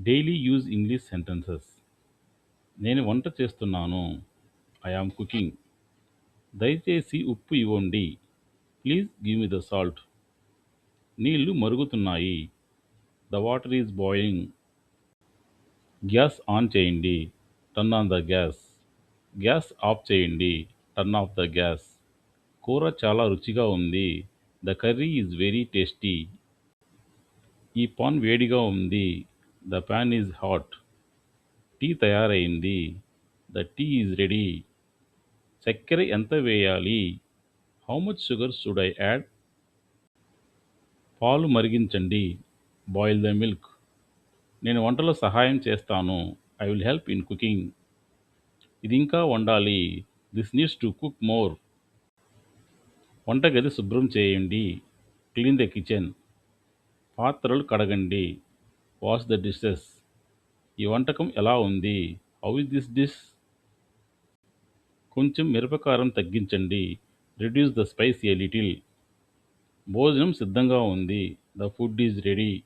Daily use English sentences. నేను వంట చేస్తున్నాను. I am cooking. దయచేసి ఉప్పు ఇవ్వండి. Please give me the salt. నీళ్లు మరుగుతున్నాయి. The water is boiling. Gas on చేయండి. Turn on the gas. Gas off చేయండి. Turn off the gas. కూర చాలా రుచిగా ఉంది. The curry is very tasty. ఈ పాన్ వేడిగా ఉంది. The pan is hot. Tea తయారైంది. The tea is ready. చక్కెర ఎంత వేయాలి? How much sugar should I add? పాలు మరిగించండి. Boil the milk. నేను వంటలో సహాయం చేస్తాను. I will help in cooking. ఇది ఇంకా వండాలి. This needs to cook more. వంటగది శుభ్రం చేయండి. Clean the kitchen. పాత్రలు కడగండి. Wash the dishes. ఈ వంటకం ఎలా ఉంది? How is this dish? కొంచెం మిరపకారం తగ్గించండి. Reduce the spice a little. భోజనం సిద్ధంగా ఉంది. The food is ready.